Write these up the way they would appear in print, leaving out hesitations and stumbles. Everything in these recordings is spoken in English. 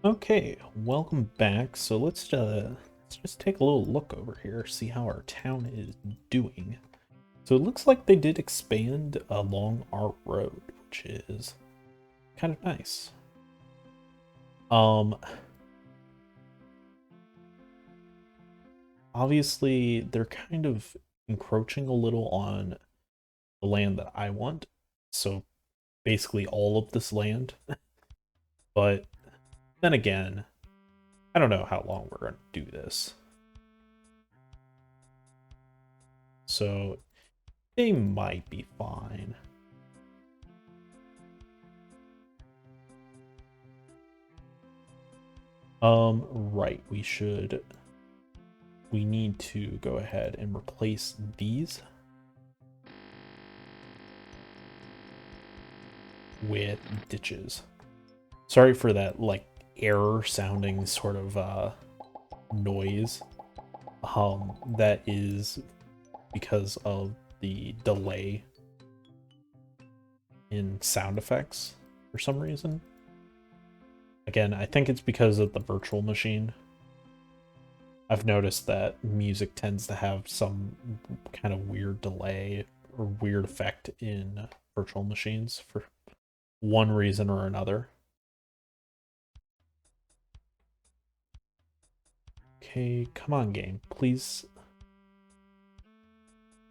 Okay, welcome back. So let's just take a little look over here, see how our town is doing. So it looks like they did expand along our road, which is kind of nice. Um, Obviously they're kind of encroaching a little on the land that I want. So basically all of this land. But then again, I don't know how long we're going to do this. So they might be fine. Right, we need to go ahead and replace these with ditches. Sorry for that, like, error sounding sort of, noise. That is because of the delay in sound effects for some reason. Again, I think it's because of the virtual machine. I've noticed that music tends to have some kind of weird delay or weird effect in virtual machines for one reason or another. Okay, come on, game. Please.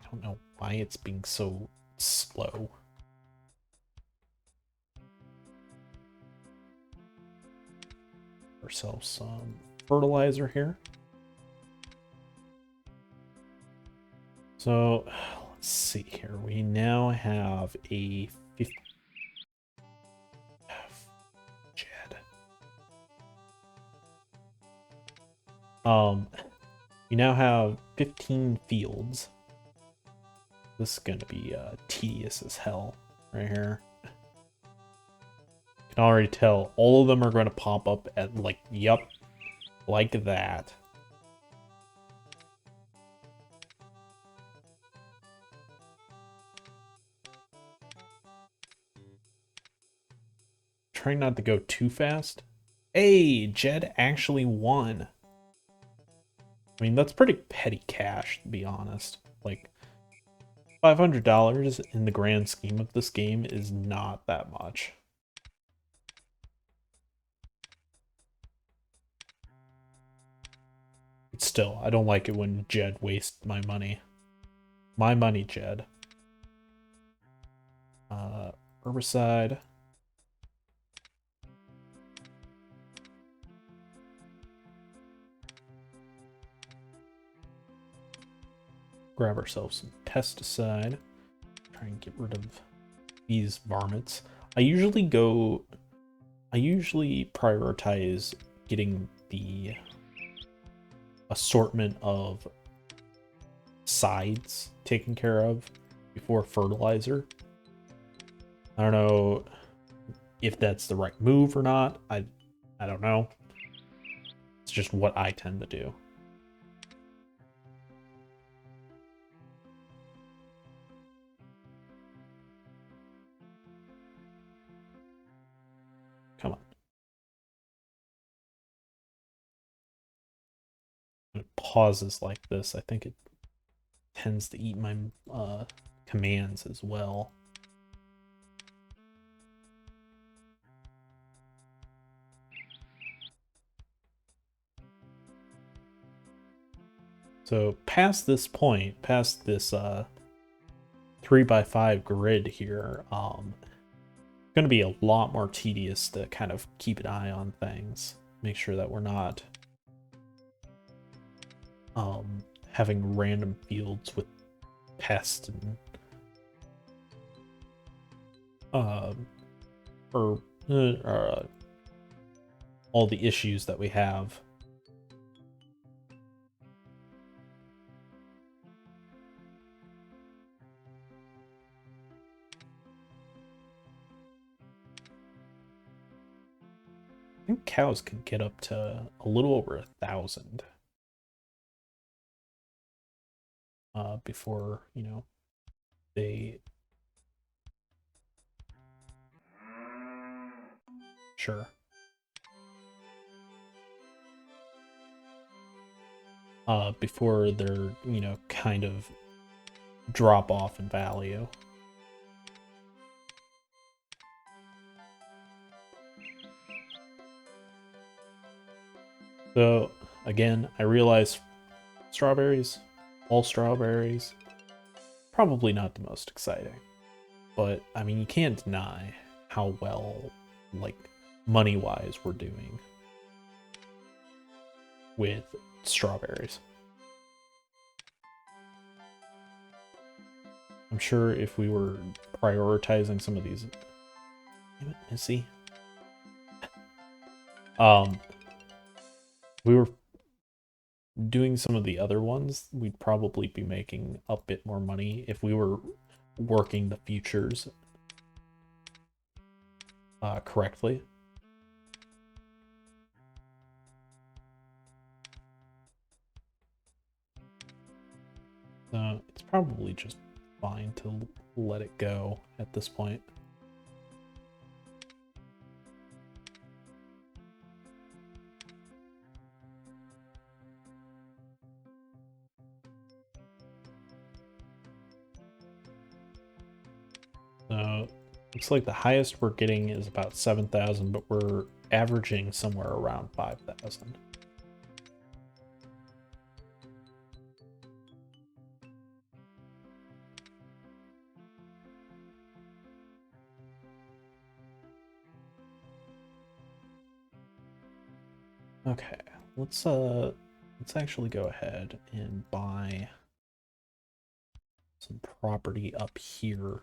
I don't know why it's being so slow. Ourselves some fertilizer here. So let's see here. We now have a 50. Jed. We now have 15 fields. This is gonna be tedious as hell right here. Can already tell all of them are going to pop up at like, yup, like that. Trying not to go too fast. Hey, Jed actually won. I mean, that's pretty petty cash, to be honest. Like, $500 in the grand scheme of this game is not that much. But still, I don't like it when Jed wastes my money. My money, Jed. Herbicide. Grab ourselves some pesticide. Try and get rid of these varmints. I usually prioritize getting the assortment of sides taken care of before fertilizer. I don't know if that's the right move or not. I don't know. It's just what I tend to do. Come on. When it pauses like this, I think it tends to eat my commands as well. So past this point, past this 3x5 grid here, going to be a lot more tedious to kind of keep an eye on things. Make sure that we're not having random fields with pests and or all the issues that we have. I think cows can get up to a little over 1,000 before, you know, they... Sure. before they're, kind of drop off in value. So, again, I realize strawberries, all strawberries, probably not the most exciting. But, I mean, you can't deny how well, like, money-wise we're doing with strawberries. I'm sure if we were prioritizing some of these... Damn it, Missy. We were doing some of the other ones, we'd probably be making a bit more money if we were working the futures correctly. So it's probably just fine to let it go at this point. So looks like the highest we're getting is about 7,000, but we're averaging somewhere around 5,000. Okay, let's actually go ahead and buy some property up here.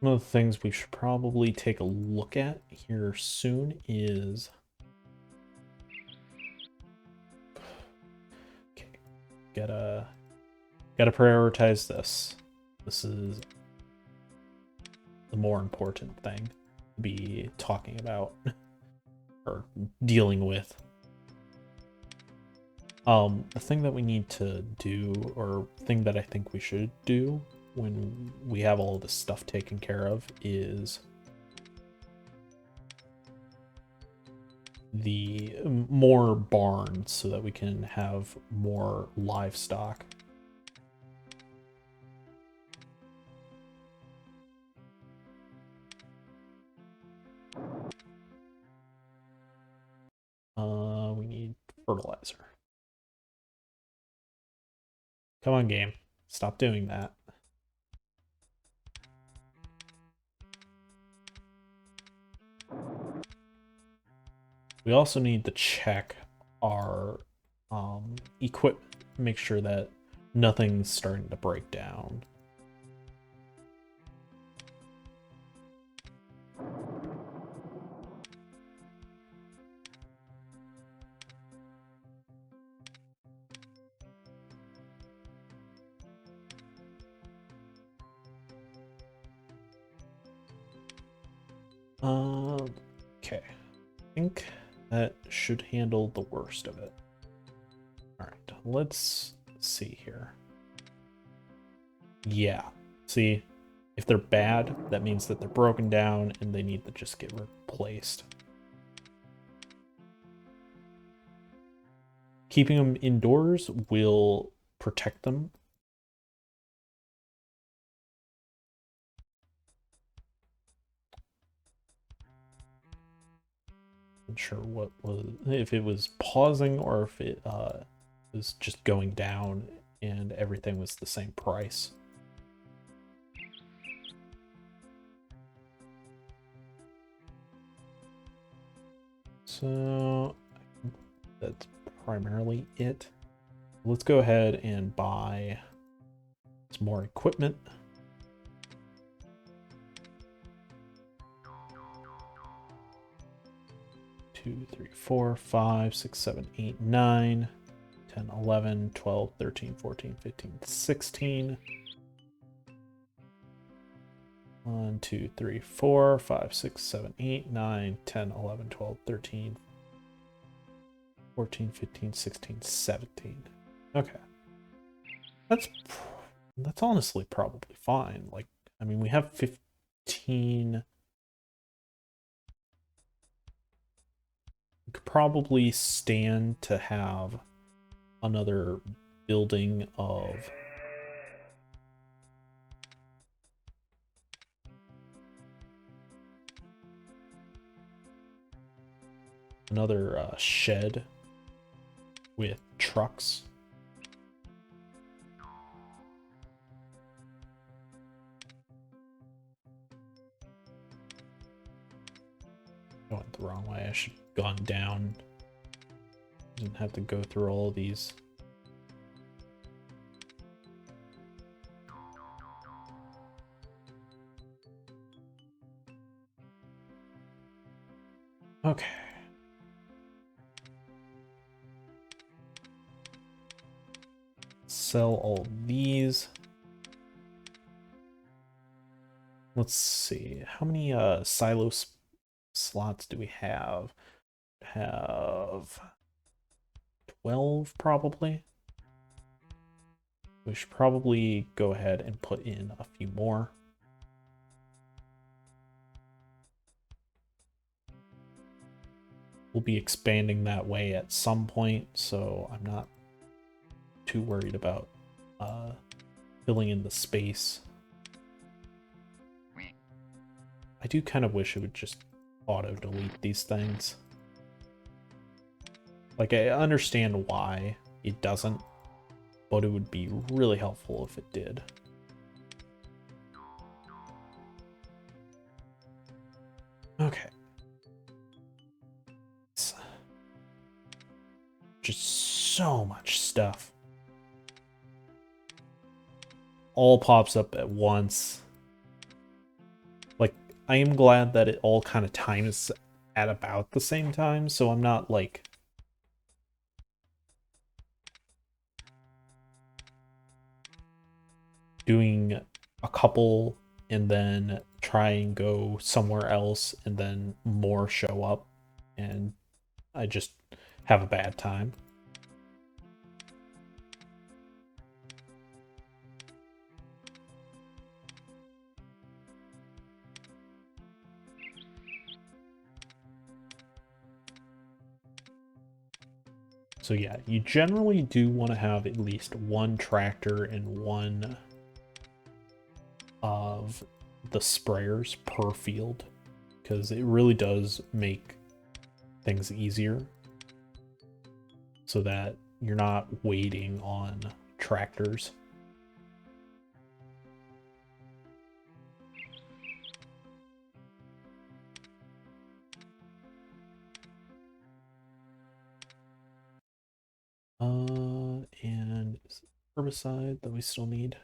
One of the things we should probably take a look at here soon is... Okay, gotta prioritize this. This is the more important thing to be talking about or dealing with. The thing that we need to do, or thing that I think we should do when we have all this stuff taken care of, is the more barns so that we can have more livestock. We need fertilizer. Come on, game. Stop doing that. We also need to check our equipment, make sure that nothing's starting to break down. Okay. I think that should handle the worst of it. Alright, let's see here. Yeah, see, if they're bad, that means that they're broken down and they need to just get replaced. Keeping them indoors will protect them. Not sure what was, if it was pausing or if it was just going down and everything was the same price. So that's primarily it. Let's go ahead and buy some more equipment. Two, 3, 4, 5, 6, 7, 8, 9, 10, 11, 12, 13, 14, 15, 16. 1, 2, 3, 4, 5, 6, 7, 8, 9, 10, 11, 12, 13, 14, 15, 16, 17. Okay. That's honestly probably fine. Like, I mean, we have 15. We could probably stand to have another building of another shed with trucks. I went the wrong way. I should have gone down. Didn't have to go through all of these. Okay. Sell all these. Let's see. How many silo slots do we have? Have 12 probably. We should probably go ahead and put in a few more. We'll be expanding that way at some point, so I'm not too worried about filling in the space. I do kind of wish it would just auto-delete these things. Like, I understand why it doesn't, but it would be really helpful if it did. Okay. It's just so much stuff. All pops up at once. Like, I am glad that it all kind of times at about the same time, so I'm not, like, doing a couple and then try and go somewhere else and then more show up and I just have a bad time. So yeah, you generally do want to have at least one tractor and one of the sprayers per field, because it really does make things easier so that you're not waiting on tractors. And herbicide that we still need.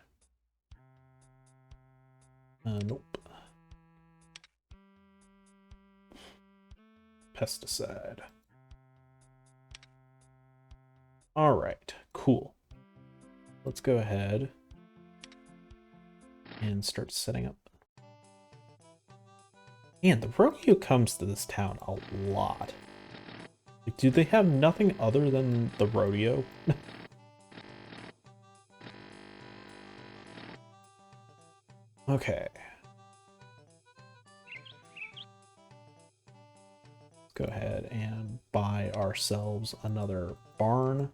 Nope. Pesticide. All right, cool. Let's go ahead and start setting up. And the rodeo comes to this town a lot. Like, do they have nothing other than the rodeo? Okay. Let's go ahead and buy ourselves another barn.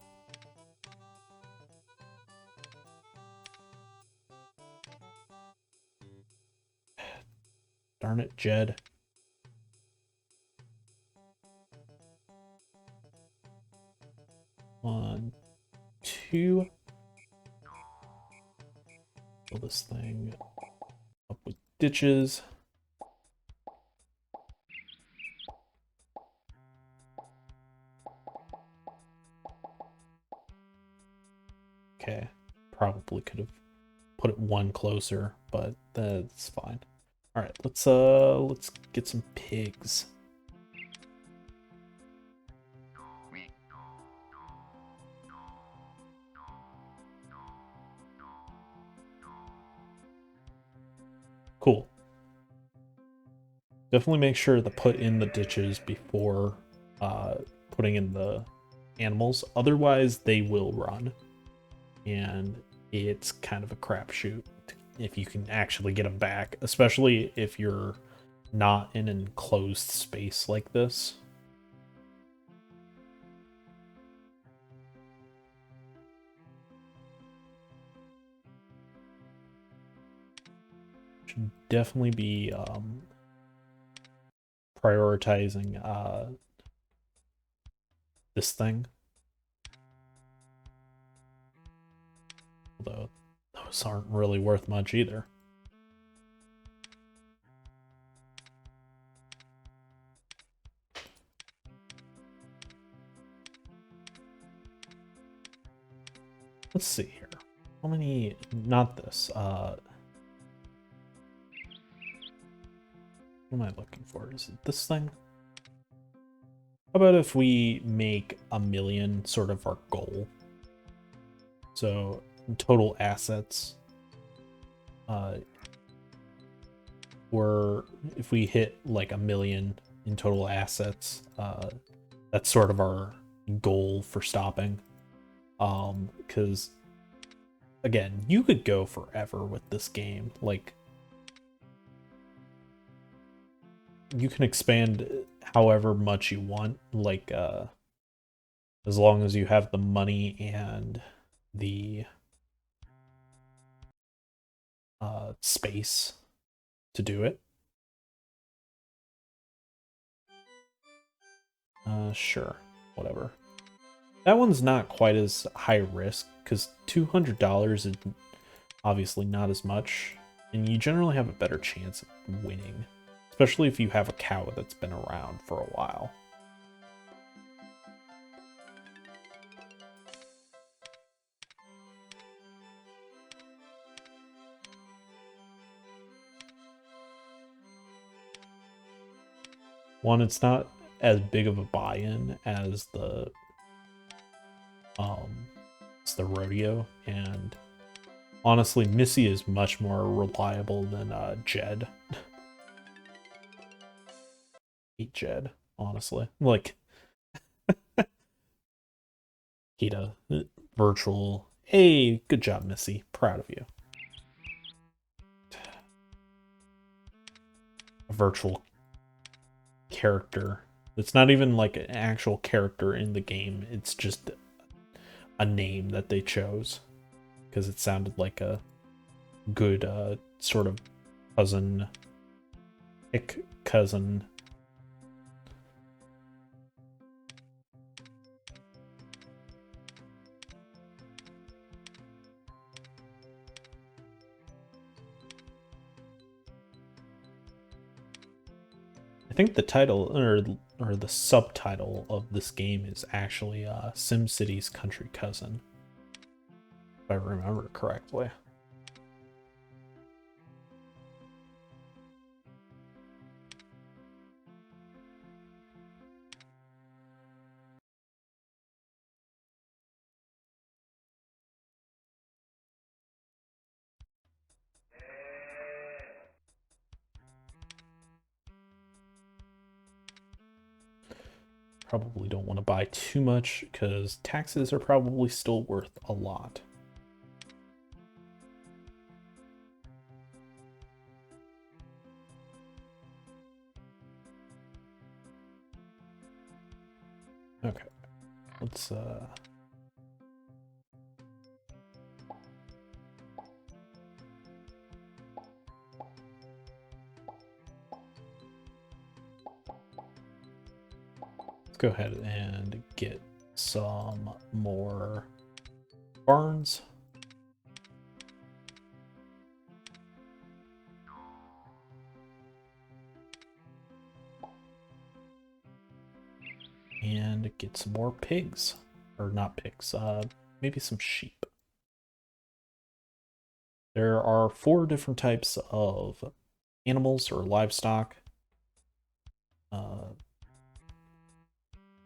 Darn it, Jed. One, two. Fill this thing up with ditches. Okay, probably could have put it one closer, but that's fine. All right, let's get some pigs. Cool. Definitely make sure to put in the ditches before putting in the animals. Otherwise, they will run. And it's kind of a crapshoot to if you can actually get them back, especially if you're not in an enclosed space like this. Should definitely be prioritizing this thing. Although those aren't really worth much either. Let's see here. How many? Not this. What am I looking for? Is it this thing? How about if we make 1 million sort of our goal? So total assets. If we hit like 1 million in total assets, that's sort of our goal for stopping. Because again, you could go forever with this game. Like, you can expand however much you want, like as long as you have the money and the space to do it. Sure, whatever. That one's not quite as high risk because $200 is obviously not as much, and you generally have a better chance of winning, especially if you have a cow that's been around for a while. One, it's not as big of a buy-in as it's the rodeo, and honestly, Missy is much more reliable than Jed. Hate Jed, honestly. Like, Kita, virtual. Hey, good job, Missy. Proud of you. A virtual character. It's not even like an actual character in the game. It's just a name that they chose because it sounded like a good sort of cousin, hick cousin. I think the title or the subtitle of this game is actually SimCity's Country Cousin, if I remember correctly. Probably don't want to buy too much because taxes are probably still worth a lot. Okay, let's go ahead and get some more barns. And get some more pigs. Or not pigs, maybe some sheep. There are 4 different types of animals or livestock.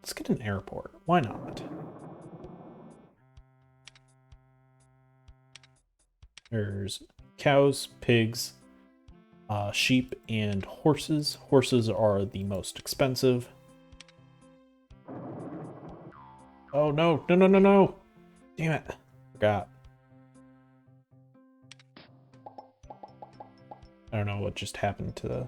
Let's get an airport. Why not? There's cows, pigs, sheep, and horses. Horses are the most expensive. Oh no, no, no, no, no! Damn it. Forgot. I don't know what just happened to the...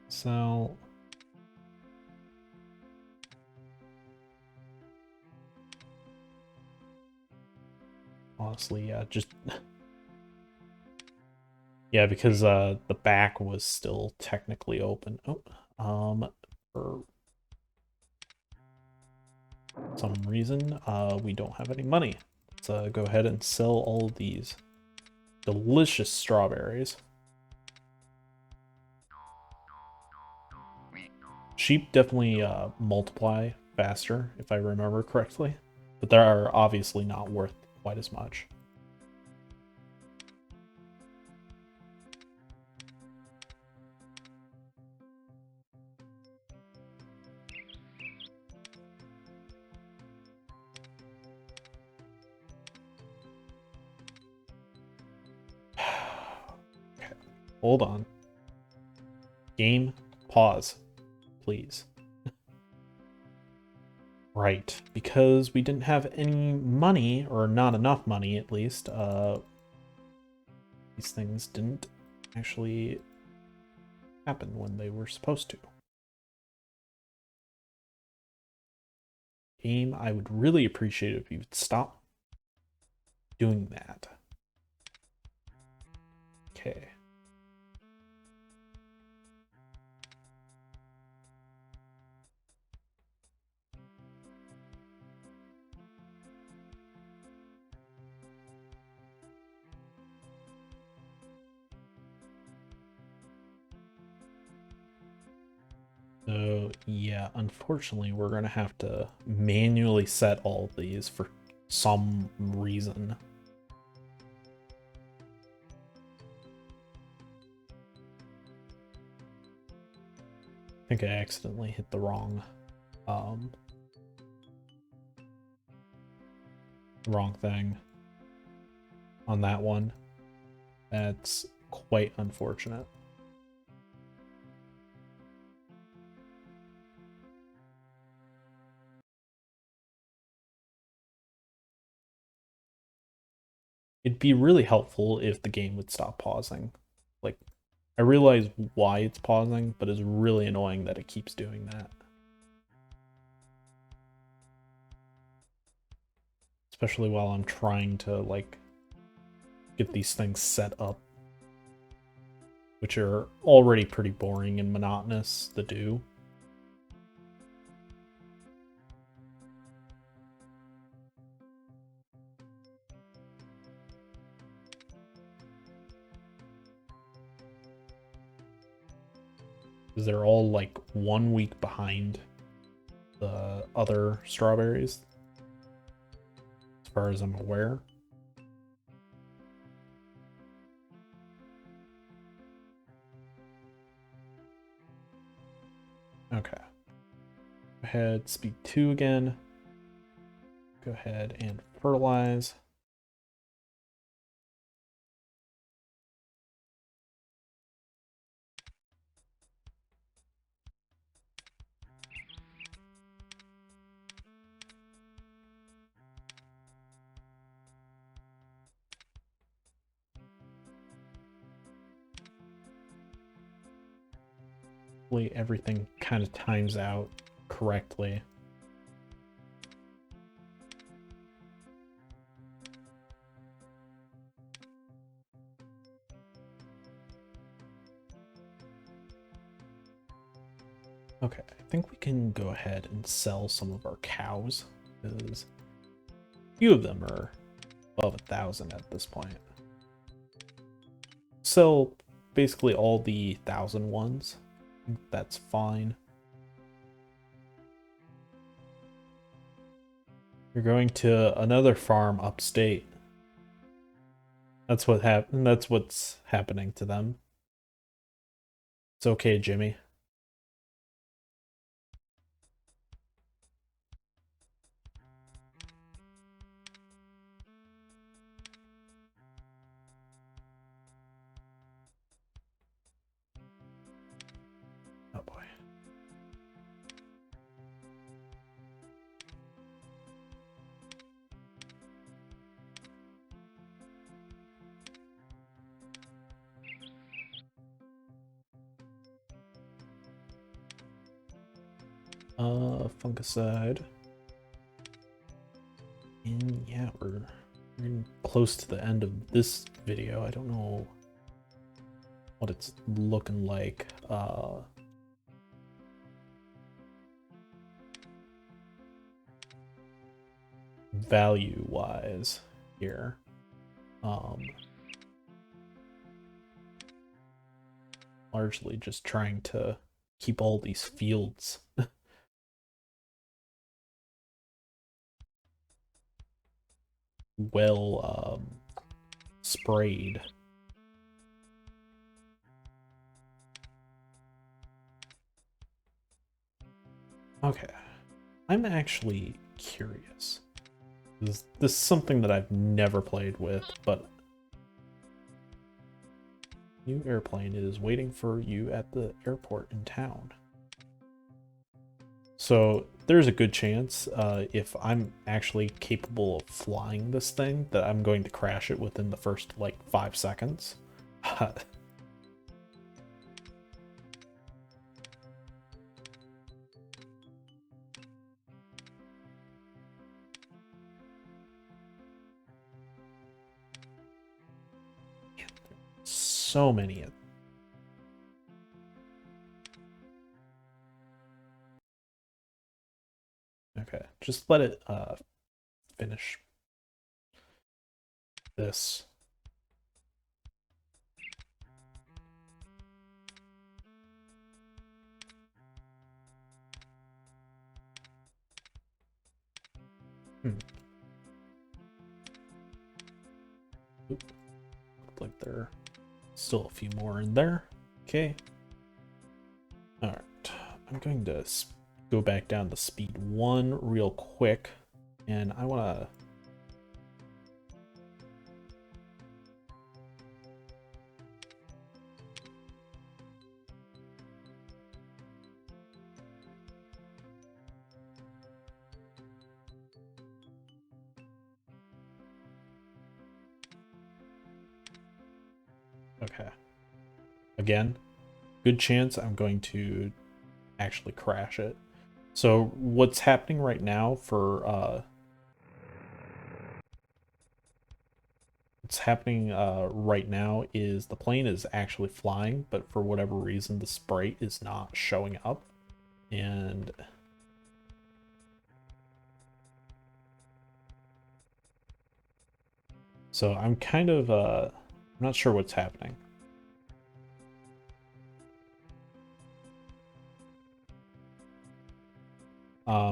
So... Honestly, yeah, just... Yeah, because the back was still technically open. Oh, for some reason, we don't have any money. Let's go ahead and sell all of these delicious strawberries. Sheep definitely multiply faster, if I remember correctly, but they are obviously not worth quite as much. Okay, hold on. Game, pause, please. Right, because we didn't have any money, or not enough money at least, these things didn't actually happen when they were supposed to. Game, I would really appreciate it if you would stop doing that. Okay. So yeah, unfortunately, we're gonna have to manually set all of these for some reason. I think I accidentally hit the wrong thing on that one. That's quite unfortunate. It'd be really helpful if the game would stop pausing. Like, I realize why it's pausing, but it's really annoying that it keeps doing that. Especially while I'm trying to, like, get these things set up, which are already pretty boring and monotonous to do. Because they're all like 1 week behind the other strawberries, as far as I'm aware. Okay. Go ahead, speed 2 again. Go ahead and fertilize. Hopefully everything kind of times out correctly. Okay, I think we can go ahead and sell some of our cows, because a few of them are above 1,000 at this point. Sell basically all the 1,000 ones. I think that's fine. You're going to another farm upstate. That's what happened. That's what's happening to them. It's okay, Jimmy. Fungicide. And yeah, we're getting close to the end of this video. I don't know what it's looking like. Value wise here. Largely just trying to keep all these fields well sprayed. Okay, I'm actually curious. This is something that I've never played with, but new airplane is waiting for you at the airport in town. So there's a good chance if I'm actually capable of flying this thing that I'm going to crash it within the first like 5 seconds. So many. Okay, just let it finish this. Oop. Looked like there are still a few more in there. Okay. Alright. I'm going to go back down to speed 1 real quick. And I want to... Okay. Again, good chance I'm going to actually crash it. So what's happening right now for what's happening right now is the plane is actually flying, but for whatever reason the sprite is not showing up. And so I'm kind of I'm not sure what's happening.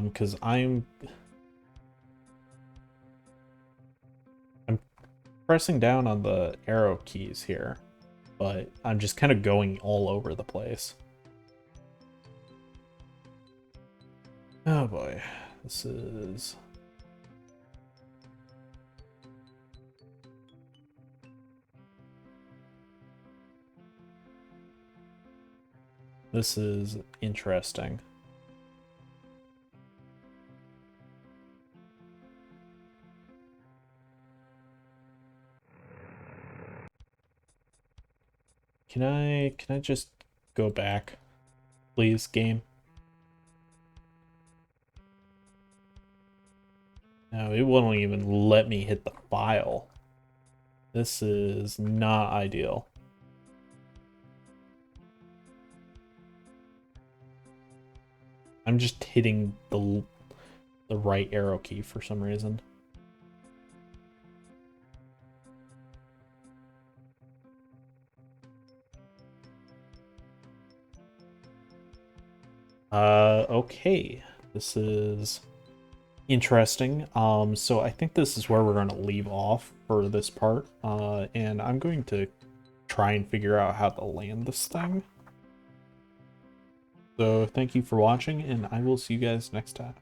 Because I'm pressing down on the arrow keys here, but I'm just kind of going all over the place. Oh boy, this is... This is interesting. Can I just go back, please, game? No, it won't even let me hit the file. This is not ideal. I'm just hitting the right arrow key for some reason. Okay. This is interesting. So I think this is where we're going to leave off for this part. And I'm going to try and figure out how to land this thing. So thank you for watching, and I will see you guys next time.